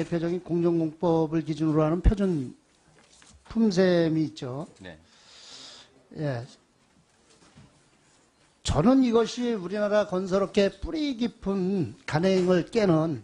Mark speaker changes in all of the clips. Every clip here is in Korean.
Speaker 1: 대표적인 공정공법을 기준으로 하는 표준 품셈이 있죠.
Speaker 2: 네.
Speaker 1: 예. 저는 이것이 우리나라 건설업계 뿌리 깊은 간행을 깨는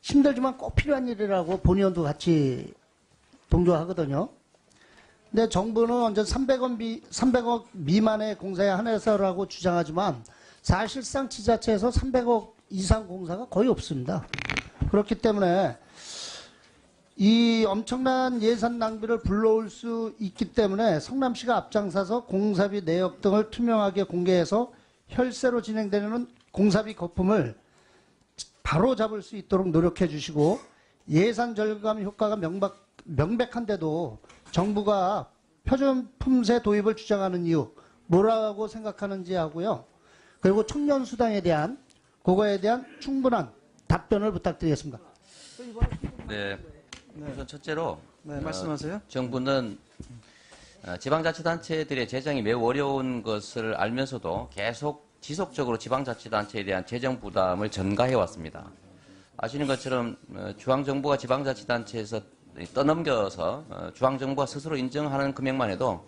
Speaker 1: 힘들지만 꼭 필요한 일이라고 본의원도 같이 동조하거든요. 근데 정부는 언제 300억 미만의 공사에 한해서라고 주장하지만 사실상 지자체에서 300억 이상 공사가 거의 없습니다. 그렇기 때문에 이 엄청난 예산 낭비를 불러올 수 있기 때문에 성남시가 앞장서서 공사비 내역 등을 투명하게 공개해서 혈세로 진행되는 공사비 거품을 바로 잡을 수 있도록 노력해 주시고, 예산 절감 효과가 명백한데도 정부가 표준 품세 도입을 주장하는 이유 뭐라고 생각하는지 하고요. 그리고 청년 수당에 대한 그거에 대한 충분한 답변을 부탁드리겠습니다.
Speaker 2: 네. 우선 첫째로
Speaker 3: 네, 말씀하세요.
Speaker 2: 정부는 지방자치단체들의 재정이 매우 어려운 것을 알면서도 계속 지속적으로 지방자치단체에 대한 재정 부담을 전가해 왔습니다. 아시는 것처럼 중앙정부가 지방자치단체에서 떠넘겨서 중앙정부가 스스로 인정하는 금액만 해도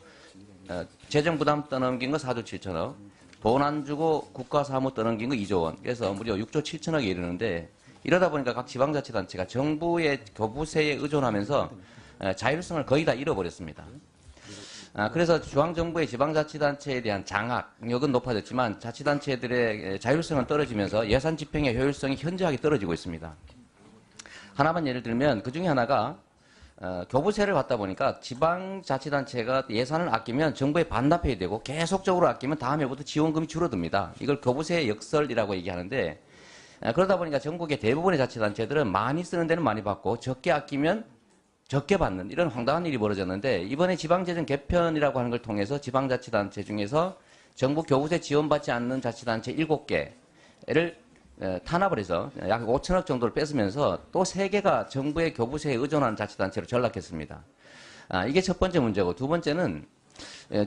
Speaker 2: 재정 부담 떠넘긴 거 4조 7천억, 돈 안 주고 국가사무 떠넘긴 거 2조 원, 그래서 무려 6조 7천억에 이르는데, 이러다 보니까 각 지방자치단체가 정부의 교부세에 의존하면서 자율성을 거의 다 잃어버렸습니다. 그래서 중앙정부의 지방자치단체에 대한 장악력은 높아졌지만 자치단체들의 자율성은 떨어지면서 예산 집행의 효율성이 현저하게 떨어지고 있습니다. 하나만 예를 들면 그 중에 하나가 교부세를 받다 보니까 지방자치단체가 예산을 아끼면 정부에 반납해야 되고, 계속적으로 아끼면 다음 해부터 지원금이 줄어듭니다. 이걸 교부세의 역설이라고 얘기하는데, 그러다 보니까 전국의 대부분의 자치단체들은 많이 쓰는 데는 많이 받고 적게 아끼면 적게 받는 이런 황당한 일이 벌어졌는데, 이번에 지방재정 개편이라고 하는 걸 통해서 지방자치단체 중에서 정부 교부세 지원받지 않는 자치단체 7개를 탄압을 해서 약 5천억 정도를 뺏으면서 또 3개가 정부의 교부세에 의존하는 자치단체로 전락했습니다. 이게 첫 번째 문제고, 두 번째는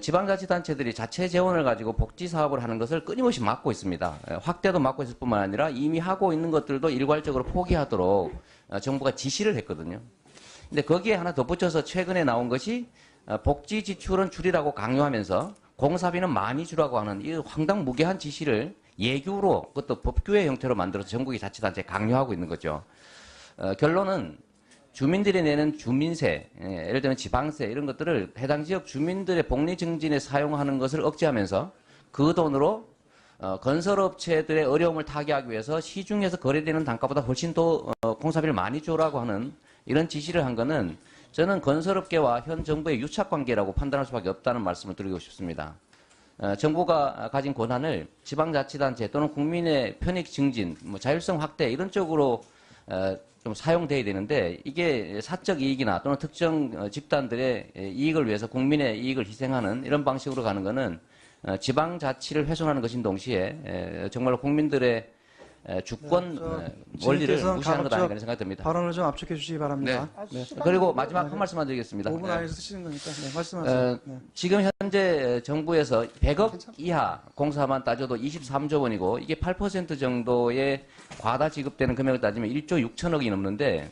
Speaker 2: 지방자치단체들이 자체 재원을 가지고 복지사업을 하는 것을 끊임없이 막고 있습니다. 확대도 막고 있을 뿐만 아니라 이미 하고 있는 것들도 일괄적으로 포기하도록 정부가 지시를 했거든요. 근데 거기에 하나 덧붙여서 최근에 나온 것이 복지 지출은 줄이라고 강요하면서 공사비는 많이 주라고 하는 이 황당무계한 지시를 예규로, 그것도 법규의 형태로 만들어서 전국의 자치단체에 강요하고 있는 거죠. 결론은 주민들이 내는 주민세, 예를 들면 지방세 이런 것들을 해당 지역 주민들의 복리 증진에 사용하는 것을 억제하면서 그 돈으로 건설업체들의 어려움을 타개하기 위해서 시중에서 거래되는 단가보다 훨씬 더 공사비를 많이 주라고 하는 이런 지시를 한 거는 저는 건설업계와 현 정부의 유착관계라고 판단할 수밖에 없다는 말씀을 드리고 싶습니다. 정부가 가진 권한을 지방자치단체 또는 국민의 편익 증진, 자율성 확대 이런 쪽으로 좀 사용돼야 되는데, 이게 사적 이익이나 또는 특정 집단들의 이익을 위해서 국민의 이익을 희생하는 이런 방식으로 가는 것은 지방자치를 훼손하는 것인 동시에 정말로 국민들의 주권 원리를 무시하는 것 아닌가 생각이 듭니다.
Speaker 3: 발언을 좀 압축해 주시기 바랍니다.
Speaker 2: 네. 그리고 마지막 한 말씀만 드리겠습니다.
Speaker 3: 5분 안에 쓰시는 거니까 말씀하세요.
Speaker 2: 지금 현재 정부에서 100억 이하 공사만 따져도 23조 원이고, 이게 8% 정도의 과다 지급되는 금액을 따지면 1조 6천억이 넘는데,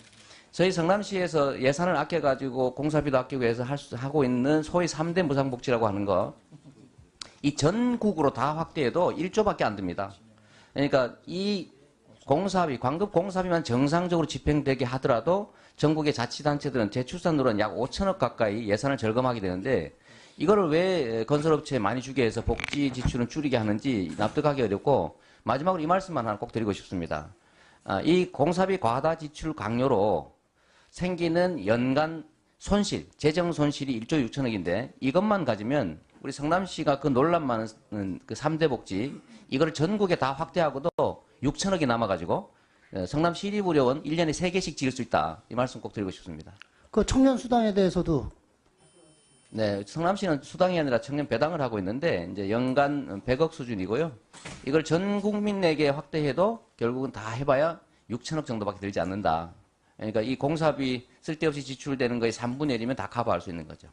Speaker 2: 저희 성남시에서 예산을 아껴가지고 공사비도 아끼고 해서 하고 있는 소위 3대 무상복지라고 하는 거, 이 전국으로 다 확대해도 1조밖에 안 됩니다. 그러니까 이 공사비, 광급 공사비만 정상적으로 집행되게 하더라도 전국의 자치단체들은 제출산으로는 약 5천억 가까이 예산을 절감하게 되는데, 이거를 왜 건설업체에 많이 주게 해서 복지 지출은 줄이게 하는지 납득하기 어렵고, 마지막으로 이 말씀만 하나 꼭 드리고 싶습니다. 이 공사비 과다 지출 강요로 생기는 연간 손실, 재정 손실이 1조 6천억인데 이것만 가지면 우리 성남시가 그 논란 많은 그 3대 복지 이거를 전국에 다 확대하고도 6천억이 남아가지고 성남시립의료원 1년에 3개씩 지을 수 있다. 이 말씀 꼭 드리고 싶습니다.
Speaker 1: 그 청년 수당에 대해서도.
Speaker 2: 네, 성남시는 수당이 아니라 청년 배당을 하고 있는데 이제 연간 100억 수준이고요. 이걸 전 국민에게 확대해도 결국은 다 해봐야 6천억 정도밖에 들지 않는다. 그러니까 이 공사비 쓸데없이 지출되는 거의 3분의 1이면 다 커버할 수 있는 거죠.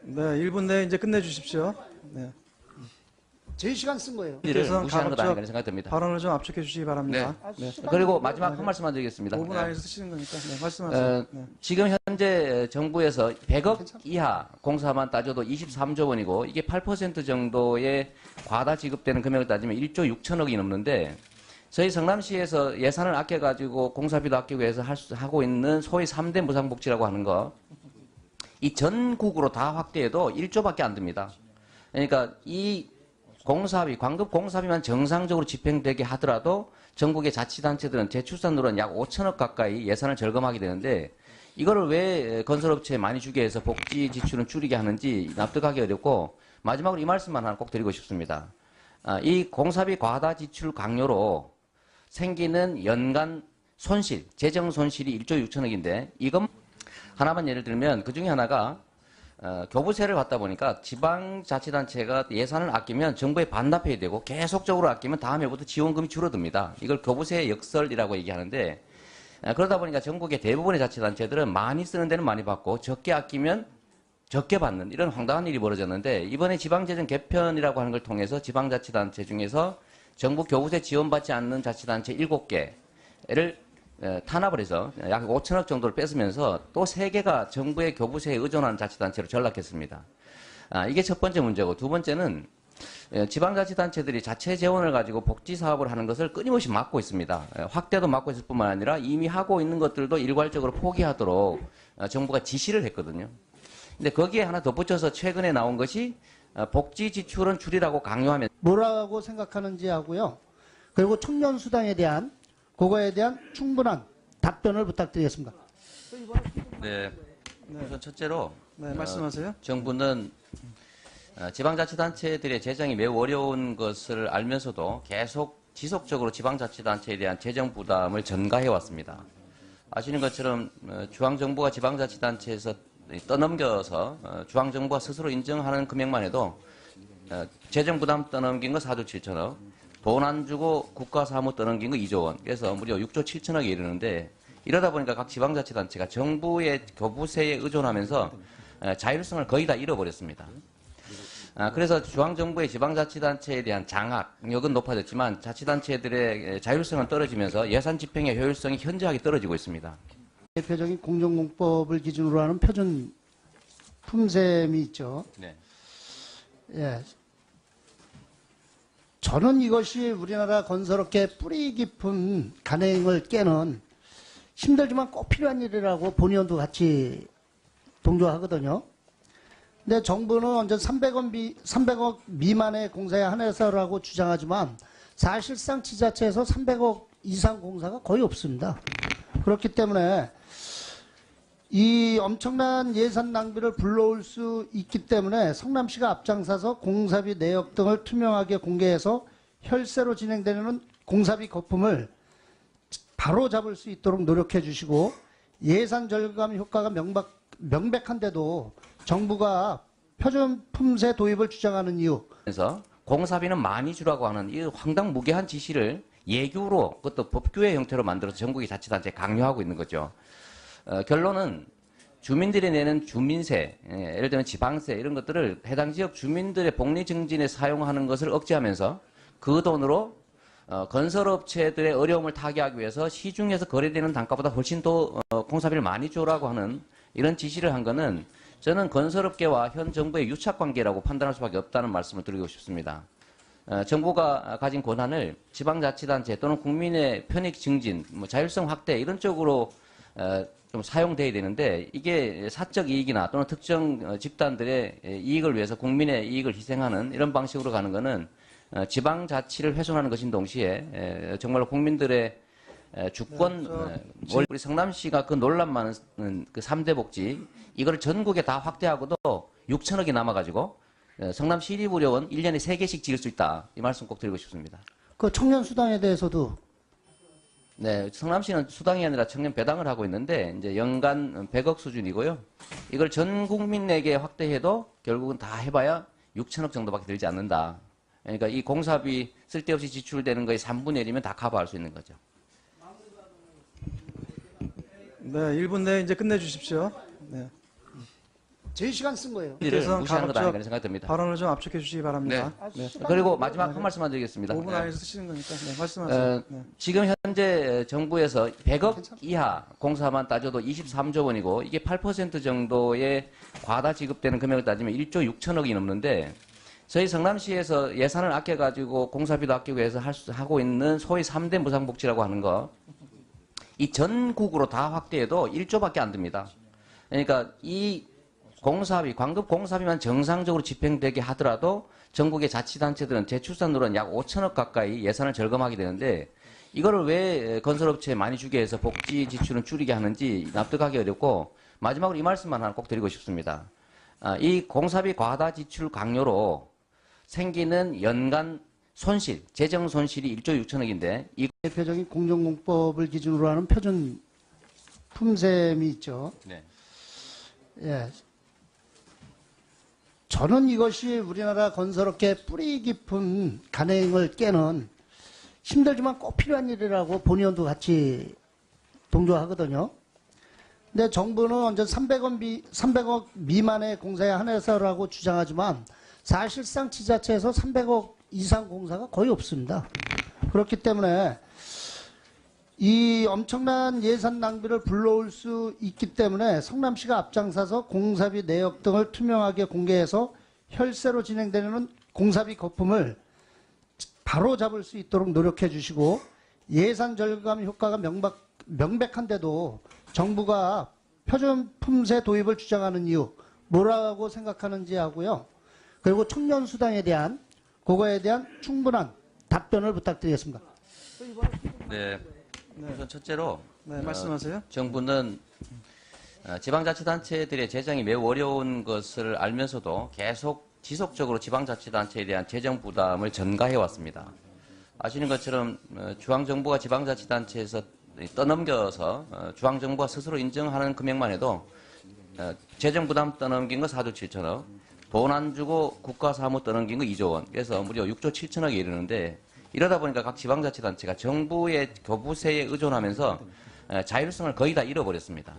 Speaker 3: 네, 1분 내에 이제 끝내주십시오. 네.
Speaker 1: 제 시간 쓴 거예요.
Speaker 2: 이를
Speaker 3: 그래서
Speaker 2: 무시하는 것
Speaker 3: 가급적
Speaker 2: 아닌가 생각이 듭니다.
Speaker 3: 발언을 좀 압축해 주시기 바랍니다. 네.
Speaker 2: 그리고 마지막 한 말씀만 드리겠습니다.
Speaker 3: 5분 안에서 쓰시는 거니까 네, 말씀하세요. 네.
Speaker 2: 지금 현재 정부에서 100억 이하 공사만 따져도 23조 원이고 이게 8% 정도의 과다 지급되는 금액을 따지면 1조 6천억이 넘는데 저희 성남시에서 예산을 아껴가지고 공사비도 아끼고 해서 하고 있는 소위 3대 무상복지라고 하는 거 이 전국으로 다 확대해도 1조밖에 안 됩니다. 그러니까 이 공사비, 광급 공사비만 정상적으로 집행되게 하더라도 전국의 자치단체들은 제출산으로는 약 5천억 가까이 예산을 절감하게 되는데 이거를 왜 건설업체에 많이 주게 해서 복지 지출은 줄이게 하는지 납득하기 어렵고 마지막으로 이 말씀만 하나 꼭 드리고 싶습니다. 이 공사비 과다 지출 강요로 생기는 연간 손실, 재정 손실이 1조 6천억인데 이것 하나만 예를 들면 그 중에 하나가 교부세를 받다 보니까 지방자치단체가 예산을 아끼면 정부에 반납해야 되고 계속적으로 아끼면 다음 해부터 지원금이 줄어듭니다. 이걸 교부세 역설이라고 얘기하는데 그러다 보니까 전국의 대부분의 자치단체들은 많이 쓰는 데는 많이 받고 적게 아끼면 적게 받는 이런 황당한 일이 벌어졌는데 이번에 지방재정 개편이라고 하는 걸 통해서 지방자치단체 중에서 정부 교부세 지원받지 않는 자치단체 7개를 탄압을 해서 약 5천억 정도를 뺏으면서 또 3개가 정부의 교부세에 의존하는 자치단체로 전락했습니다. 이게 첫 번째 문제고 두 번째는 지방자치단체들이 자체 재원을 가지고 복지 사업을 하는 것을 끊임없이 막고 있습니다. 확대도 막고 있을 뿐만 아니라 이미 하고 있는 것들도 일괄적으로 포기하도록 정부가 지시를 했거든요. 근데 거기에 하나 덧붙여서 최근에 나온 것이 복지 지출은 줄이라고 강요하면
Speaker 1: 뭐라고 생각하는지 하고요. 그리고 청년수당에 대한 그거에 대한 충분한 답변을 부탁드리겠습니다.
Speaker 2: 네. 우선 첫째로
Speaker 3: 네, 말씀하세요.
Speaker 2: 정부는 지방자치단체들의 재정이 매우 어려운 것을 알면서도 계속 지속적으로 지방자치단체에 대한 재정 부담을 전가해 왔습니다. 아시는 것처럼 중앙정부가 지방자치단체에서 떠넘겨서 중앙정부가 스스로 인정하는 금액만 해도 재정 부담 떠넘긴 거 4조 7천억, 돈 안 주고 국가 사무 떠넘긴 거 2조 원, 그래서 무려 6조 7천억에 이르는데 이러다 보니까 각 지방자치단체가 정부의 교부세에 의존하면서 자율성을 거의 다 잃어버렸습니다. 그래서 중앙정부의 지방자치단체에 대한 장악력은 높아졌지만 자치단체들의 자율성은 떨어지면서 예산 집행의 효율성이 현저하게 떨어지고 있습니다.
Speaker 1: 대표적인 공정공법을 기준으로 하는 표준 품셈이 있죠.
Speaker 2: 네.
Speaker 1: 예. 저는 이것이 우리나라 건설업계 뿌리 깊은 간행을 깨는 힘들지만 꼭 필요한 일이라고 본의원도 같이 동조하거든요. 근데 정부는 완전 300억 미만의 공사에 한해서라고 주장하지만 사실상 지자체에서 300억 이상 공사가 거의 없습니다. 그렇기 때문에 이 엄청난 예산 낭비를 불러올 수 있기 때문에 성남시가 앞장서서 공사비 내역 등을 투명하게 공개해서 혈세로 진행되는 공사비 거품을 바로 잡을 수 있도록 노력해 주시고 예산 절감 효과가 명백한데도 정부가 표준 품세 도입을 주장하는 이유.
Speaker 2: 그래서 공사비는 많이 주라고 하는 이 황당무계한 지시를 예규로 그것도 법규의 형태로 만들어서 전국의 자치단체에 강요하고 있는 거죠. 결론은 주민들이 내는 주민세, 예를 들면 지방세 이런 것들을 해당 지역 주민들의 복리 증진에 사용하는 것을 억제하면서 그 돈으로 건설업체들의 어려움을 타개하기 위해서 시중에서 거래되는 단가보다 훨씬 더 공사비를 많이 주라고 하는 이런 지시를 한 거는 저는 건설업계와 현 정부의 유착관계라고 판단할 수밖에 없다는 말씀을 드리고 싶습니다. 정부가 가진 권한을 지방자치단체 또는 국민의 편익 증진, 자율성 확대 이런 쪽으로 좀 사용돼야 되는데 이게 사적 이익이나 또는 특정 집단들의 이익을 위해서 국민의 이익을 희생하는 이런 방식으로 가는 것은 지방자치를 훼손하는 것인 동시에 정말로 국민들의 주권, 우리 성남시가 그 논란 많은 그 3대 복지 이거를 전국에 다 확대하고도 6천억이 남아가지고 성남시립의료원 1년에 3개씩 지을 수 있다. 이 말씀 꼭 드리고 싶습니다.
Speaker 1: 그 청년 수당에 대해서도
Speaker 2: 네, 성남시는 수당이 아니라 청년 배당을 하고 있는데 이제 연간 100억 수준이고요. 이걸 전 국민에게 확대해도 결국은 다 해봐야 6천억 정도밖에 들지 않는다. 그러니까 이 공사비 쓸데없이 지출되는 거의 3분의 1이면 다 커버할 수 있는 거죠.
Speaker 3: 네, 1분 내에 이제 끝내주십시오. 네.
Speaker 1: 제 시간 쓴 거예요.
Speaker 2: 를
Speaker 3: 그래서
Speaker 2: 무시하는 것
Speaker 3: 가급적
Speaker 2: 아닌가 생각됩니다.
Speaker 3: 발언을 좀 압축해 주시기 바랍니다. 네.
Speaker 2: 그리고 마지막 한 말씀만 드리겠습니다.
Speaker 3: 5분
Speaker 2: 네.
Speaker 3: 안에서 쓰시는 거니까 말씀하세요. 네.
Speaker 2: 지금 현재 정부에서 100억 이하 공사만 따져도 23조 원이고 이게 8% 정도의 과다 지급되는 금액을 따지면 1조 6천억이 넘는데 저희 성남시에서 예산을 아껴가지고 공사비도 아끼고 해서 하고 있는 소위 3대 무상복지라고 하는 거 이 전국으로 다 확대해도 1조밖에 안 됩니다. 그러니까 이 공사비, 광급 공사비만 정상적으로 집행되게 하더라도 전국의 자치단체들은 재출산으로는 약 5천억 가까이 예산을 절감하게 되는데 이거를 왜 건설업체에 많이 주게 해서 복지 지출은 줄이게 하는지 납득하기 어렵고 마지막으로 이 말씀만 하나 꼭 드리고 싶습니다. 이 공사비 과다 지출 강요로 생기는 연간 손실, 재정 손실이 1조 6천억인데 이
Speaker 1: 대표적인 공정공법을 기준으로 하는 표준 품셈이 있죠.
Speaker 2: 네.
Speaker 1: 예. 저는 이것이 우리나라 건설업계 뿌리 깊은 간행을 깨는 힘들지만 꼭 필요한 일이라고 본의원도 같이 동조하거든요. 근데 정부는 언제 300억 미만의 공사에 한해서라고 주장하지만 사실상 지자체에서 300억 이상 공사가 거의 없습니다. 그렇기 때문에 이 엄청난 예산 낭비를 불러올 수 있기 때문에 성남시가 앞장서서 공사비 내역 등을 투명하게 공개해서 혈세로 진행되는 공사비 거품을 바로 잡을 수 있도록 노력해 주시고 예산 절감 효과가 명백한데도 정부가 표준 품세 도입을 주장하는 이유 뭐라고 생각하는지 하고요. 그리고 청년 수당에 대한 그거에 대한 충분한 답변을 부탁드리겠습니다.
Speaker 2: 네. 우선 첫째로
Speaker 3: 네, 말씀하세요.
Speaker 2: 정부는 지방자치단체들의 재정이 매우 어려운 것을 알면서도 계속 지속적으로 지방자치단체에 대한 재정 부담을 전가해 왔습니다. 아시는 것처럼 중앙정부가 지방자치단체에서 떠넘겨서 중앙정부가 스스로 인정하는 금액만 해도 재정 부담 떠넘긴 거 4조 7천억, 돈 안 주고 국가사무 떠넘긴 거 2조 원, 그래서 무려 6조 7천억이 이르는데 이러다 보니까 각 지방자치단체가 정부의 교부세에 의존하면서 자율성을 거의 다 잃어버렸습니다.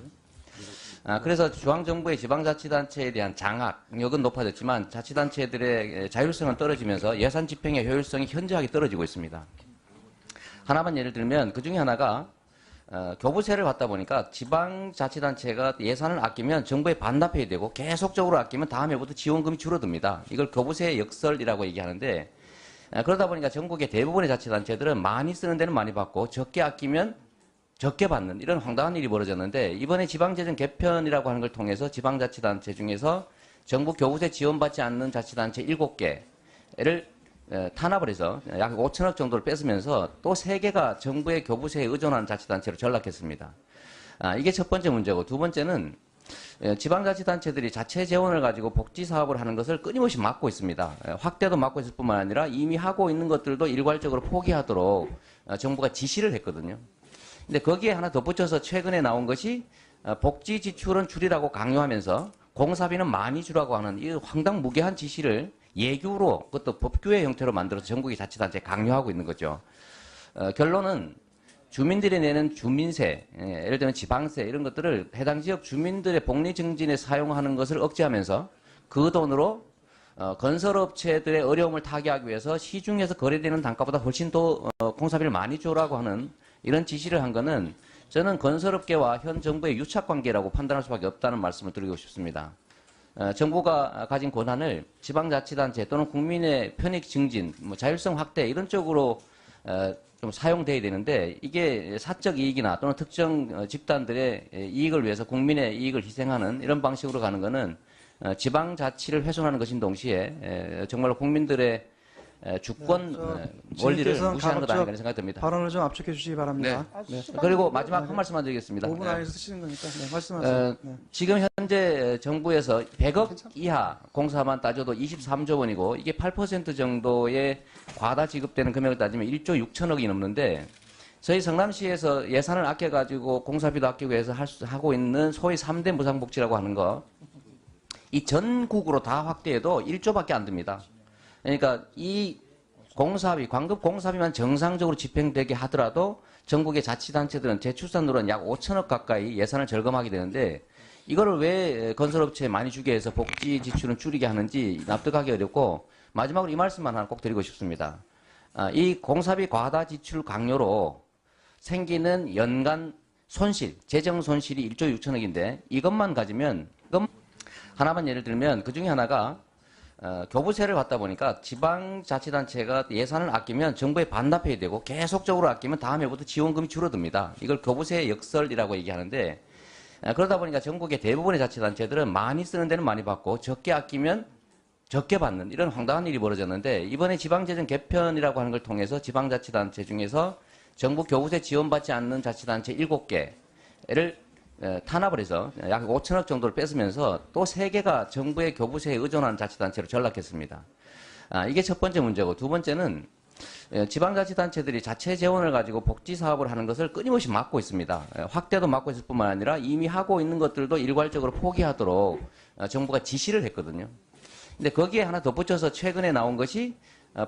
Speaker 2: 그래서 중앙정부의 지방자치단체에 대한 장악력은 높아졌지만 자치단체들의 자율성은 떨어지면서 예산 집행의 효율성이 현저하게 떨어지고 있습니다. 하나만 예를 들면 그 중에 하나가 교부세를 받다 보니까 지방자치단체가 예산을 아끼면 정부에 반납해야 되고 계속적으로 아끼면 다음 해부터 지원금이 줄어듭니다. 이걸 교부세 역설이라고 얘기하는데 그러다 보니까 전국의 대부분의 자치단체들은 많이 쓰는 데는 많이 받고 적게 아끼면 적게 받는 이런 황당한 일이 벌어졌는데 이번에 지방재정 개편이라고 하는 걸 통해서 지방자치단체 중에서 정부 교부세 지원받지 않는 자치단체 7개를 탄압을 해서 약 5천억 정도를 뺏으면서 또 3개가 정부의 교부세에 의존하는 자치단체로 전락했습니다. 이게 첫 번째 문제고 두 번째는 지방자치단체들이 자체 재원을 가지고 복지사업을 하는 것을 끊임없이 막고 있습니다. 확대도 막고 있을 뿐만 아니라 이미 하고 있는 것들도 일괄적으로 포기하도록 정부가 지시를 했거든요. 근데 거기에 하나 덧붙여서 최근에 나온 것이 복지 지출은 줄이라고 강요하면서 공사비는 많이 주라고 하는 이 황당무계한 지시를 예규로 그것도 법규의 형태로 만들어서 전국의 자치단체에 강요하고 있는 거죠. 결론은 주민들이 내는 주민세, 예를 들면 지방세 이런 것들을 해당 지역 주민들의 복리 증진에 사용하는 것을 억제하면서 그 돈으로 건설업체들의 어려움을 타개하기 위해서 시중에서 거래되는 단가보다 훨씬 더 공사비를 많이 주라고 하는 이런 지시를 한 거는 저는 건설업계와 현 정부의 유착관계라고 판단할 수밖에 없다는 말씀을 드리고 싶습니다. 정부가 가진 권한을 지방자치단체 또는 국민의 편익 증진, 자율성 확대 이런 쪽으로 좀 사용돼야 되는데 이게 사적 이익이나 또는 특정 집단들의 이익을 위해서 국민의 이익을 희생하는 이런 방식으로 가는 것은 지방자치를 훼손하는 것인 동시에 정말로 국민들의 주권 원리를 무시하는 것 아닌가 생각됩니다.
Speaker 3: 발언을 좀 압축해 주시기 바랍니다. 네.
Speaker 2: 그리고 마지막 한 말씀만 드리겠습니다.
Speaker 3: 5분 안에서 쓰시는 거니까 말씀하세요. 네.
Speaker 2: 지금 현재 정부에서 100억 이하 공사만 따져도 23조 원이고 이게 8% 정도의 과다 지급되는 금액을 따지면 1조 6천억이 넘는데 저희 성남시에서 예산을 아껴가지고 공사비도 아끼고 해서 하고 있는 소위 3대 무상복지라고 하는 거 이 전국으로 다 확대해도 1조밖에 안 됩니다. 그러니까 이 공사비, 광급 공사비만 정상적으로 집행되게 하더라도 전국의 자치단체들은 재출산으로는 약 5천억 가까이 예산을 절감하게 되는데 이거를 왜 건설업체에 많이 주게 해서 복지 지출은 줄이게 하는지 납득하기 어렵고, 마지막으로 이 말씀만 하나 꼭 드리고 싶습니다. 이 공사비 과다 지출 강요로 생기는 연간 손실, 재정 손실이 1조 6천억인데 이것만 가지면, 하나만 예를 들면 그 중에 하나가 교부세를 받다 보니까 지방자치단체가 예산을 아끼면 정부에 반납해야 되고, 계속적으로 아끼면 다음 해부터 지원금이 줄어듭니다. 이걸 교부세 역설이라고 얘기하는데, 그러다 보니까 전국의 대부분의 자치단체들은 많이 쓰는 데는 많이 받고 적게 아끼면 적게 받는 이런 황당한 일이 벌어졌는데, 이번에 지방재정 개편이라고 하는 걸 통해서 지방자치단체 중에서 정부 교부세 지원받지 않는 자치단체 7개를 탄압을 해서 약 5천억 정도를 뺏으면서 또 3개가 정부의 교부세에 의존하는 자치단체로 전락했습니다. 이게 첫 번째 문제고, 두 번째는 지방자치단체들이 자체 재원을 가지고 복지 사업을 하는 것을 끊임없이 막고 있습니다. 확대도 막고 있을 뿐만 아니라 이미 하고 있는 것들도 일괄적으로 포기하도록 정부가 지시를 했거든요. 근데 거기에 하나 덧붙여서 최근에 나온 것이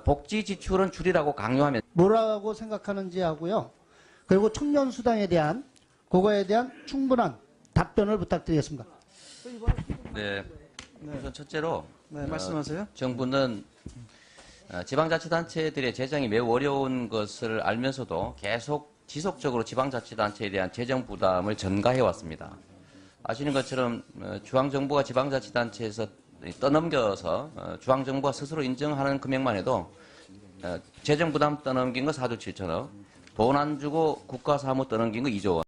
Speaker 2: 복지 지출은 줄이라고 강요하면,
Speaker 1: 뭐라고 생각하는지 하고요. 그리고 청년수당에 대한 그거에 대한 충분한 답변을 부탁드리겠습니다.
Speaker 2: 네, 우선 첫째로
Speaker 3: 네, 말씀하세요.
Speaker 2: 정부는 지방자치단체들의 재정이 매우 어려운 것을 알면서도 계속 지속적으로 지방자치단체에 대한 재정 부담을 전가해 왔습니다. 아시는 것처럼 중앙정부가 지방자치단체에서 떠넘겨서 중앙정부가 스스로 인정하는 금액만 해도 재정 부담 떠넘긴 거 4조 7천억, 돈 안 주고 국가 사무 떠넘긴 거 2조 원.